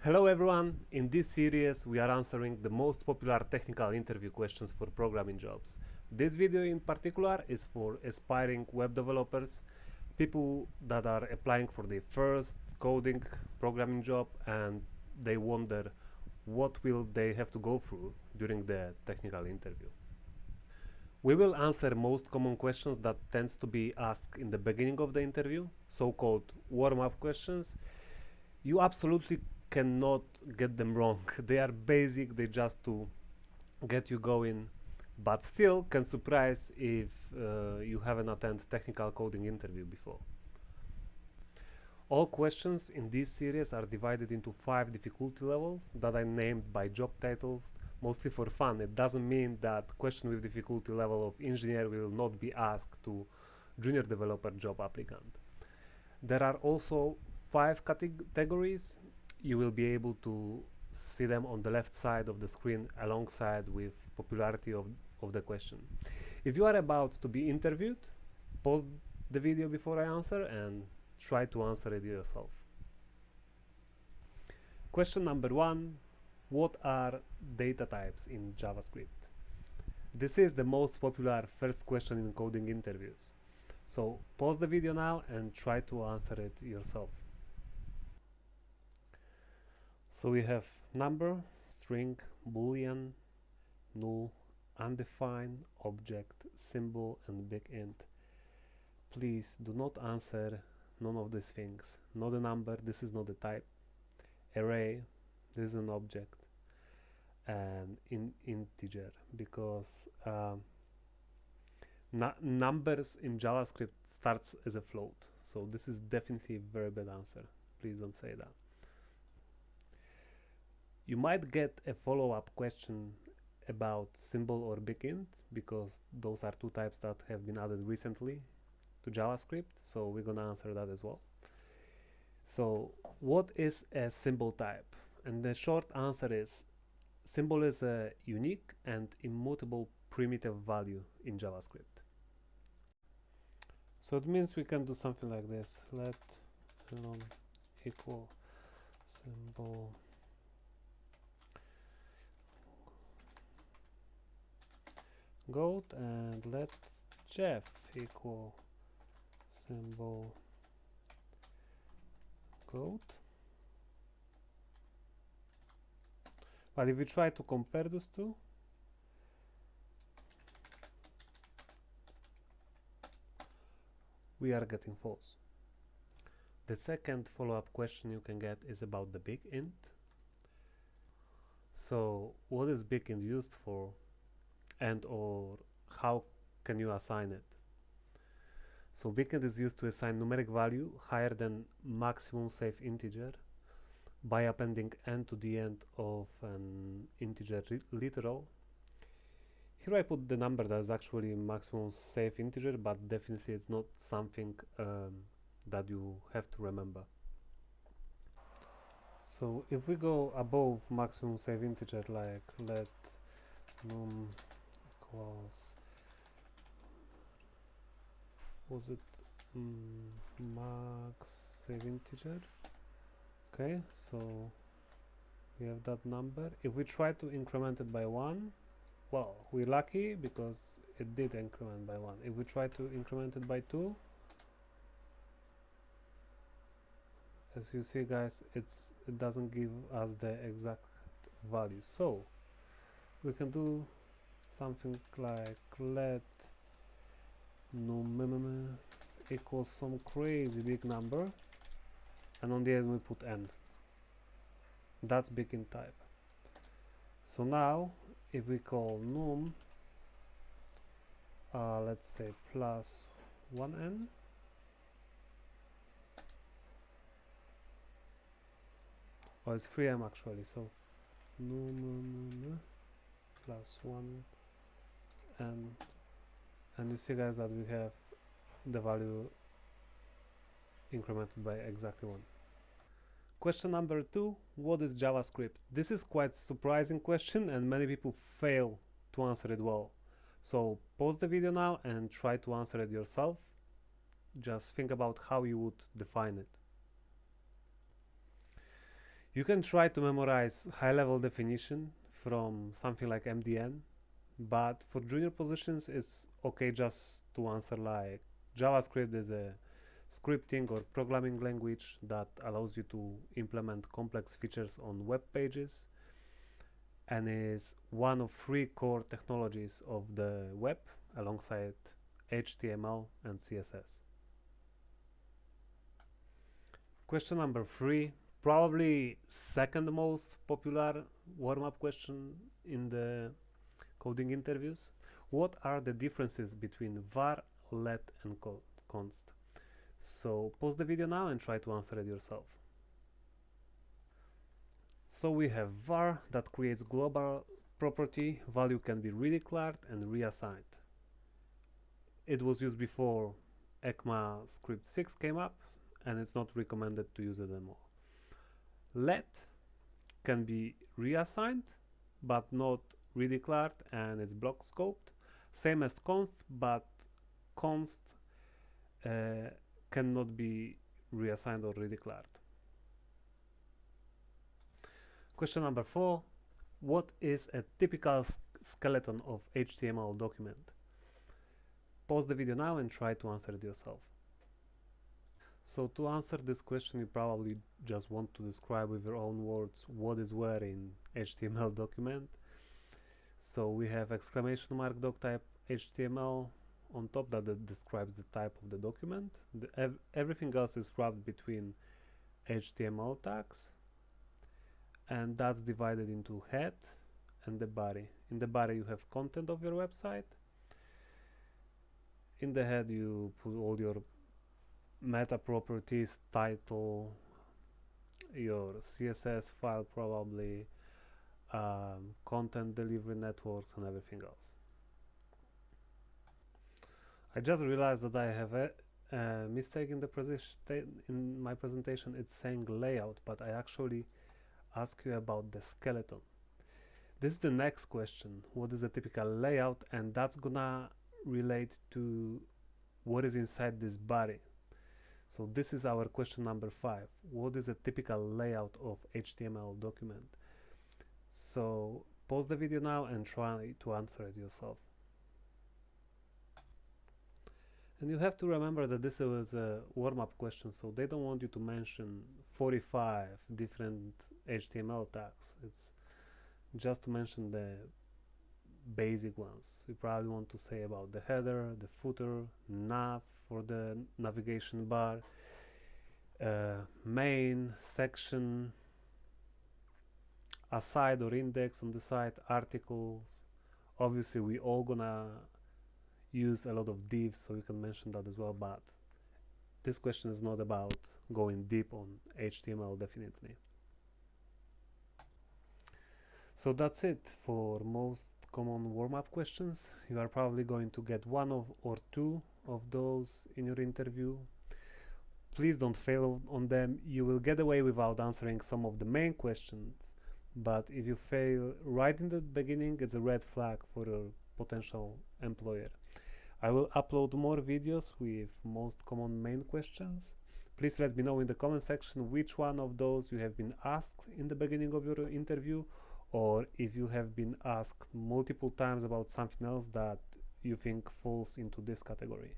Hello everyone, in this series we are answering the most popular technical interview questions for programming jobs. This video in particular is for aspiring web developers, people that are applying for their first coding programming job and they wonder what will they have to go through during the technical interview. We will answer most common questions that tends to be asked in the beginning of the interview, so-called warm-up questions. You absolutely cannot get them wrong. They are basic, they just to get you going, but still can surprise if you haven't attended technical coding interview before. All questions in this series are divided into 5 difficulty levels that I named by job titles, mostly for fun. It doesn't mean that question with difficulty level of engineer will not be asked to junior developer job applicant. There are also 5 categories. You will be able to see them on the left side of the screen alongside with popularity of the question. If you are about to be interviewed, pause the video before I answer and try to answer it yourself. Question number 1. What are data types in JavaScript? This is the most popular first question in coding interviews. So pause the video now and try to answer it yourself. So we have number, string, boolean, null, undefined, object, symbol, and big int. Please do not answer none of these things. Not a number, this is not a type. Array, this is an object. And integer, because numbers in JavaScript starts as a float. So this is definitely a very bad answer. Please don't say that. You might get a follow-up question about symbol or big int, because those are two types that have been added recently to JavaScript, so we're gonna answer that as well. So what is a symbol type? And the short answer is symbol is a unique and immutable primitive value in JavaScript. So it means we can do something like this. Let num equal symbol goat, and let Jeff equal symbol goat. But if we try to compare those two, we are getting false. The second follow-up question you can get is about the big int. So what is big int used for, and or how can you assign it? So big int is used to assign numeric value higher than maximum safe integer by appending n to the end of an integer literal. Here I put the number that is actually maximum safe integer, but definitely it's not something that you have to remember. So if we go above maximum safe integer, like let num equals, was it max safe integer? Okay, so we have that number. If we try to increment it by 1, well, we're lucky because it did increment by 1. If we try to increment it by 2, as you see guys, it doesn't give us the exact value. So we can do something like let num equals some crazy big number, and on the end we put n. That's big int type. So now if we call num let's say plus 1n, or it's 3m actually, so num plus 1 and you see guys that we have the value incremented by exactly 1. Question number 2, what is JavaScript? This is quite surprising question and many people fail to answer it well. So pause the video now and try to answer it yourself. Just think about how you would define it. You can try to memorize high-level definition from something like MDN, but for junior positions it's okay just to answer like JavaScript is a scripting or programming language that allows you to implement complex features on web pages and is one of three core technologies of the web alongside HTML and CSS. Question number 3, probably second most popular warm-up question in the coding interviews. What are the differences between var, let and const? So pause the video now and try to answer it yourself. So we have var that creates global property, value can be redeclared and reassigned. It was used before ECMAScript 6 came up and it's not recommended to use it anymore. Let can be reassigned but not redeclared and it's block scoped. Same as const, but const cannot be reassigned or redeclared. Question number 4. What is a typical skeleton of HTML document? Pause the video now and try to answer it yourself. So to answer this question, you probably just want to describe with your own words what is where in HTML document. So we have exclamation mark doc type HTML on top that describes the type of the document. Everything else is wrapped between HTML tags, and that's divided into head and the body. In the body you have content of your website. In the head you put all your meta properties, title, your CSS file probably, content delivery networks and everything else. I just realized that I have a mistake in the in my presentation. It's saying layout, but I actually ask you about the skeleton. This is the next question. What is a typical layout? And that's gonna relate to what is inside this body. So this is our question number 5. What is a typical layout of HTML document? So pause the video now and try to answer it yourself. And you have to remember that this was a warm-up question, so they don't want you to mention 45 different HTML tags. It's just to mention the basic ones. You probably want to say about the header, the footer, nav for the navigation bar, main, section, aside or index on the site, articles. Obviously we all gonna use a lot of divs, so you can mention that as well, but this question is not about going deep on HTML definitely. So that's it for most common warm-up questions. You are probably going to get one or two of those in your interview. Please don't fail on them. You will get away without answering some of the main questions, but if you fail right in the beginning, it's a red flag for your potential employer. I will upload more videos with most common main questions. Please let me know in the comment section which one of those you have been asked in the beginning of your interview, or if you have been asked multiple times about something else that you think falls into this category.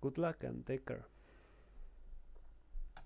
Good luck and take care.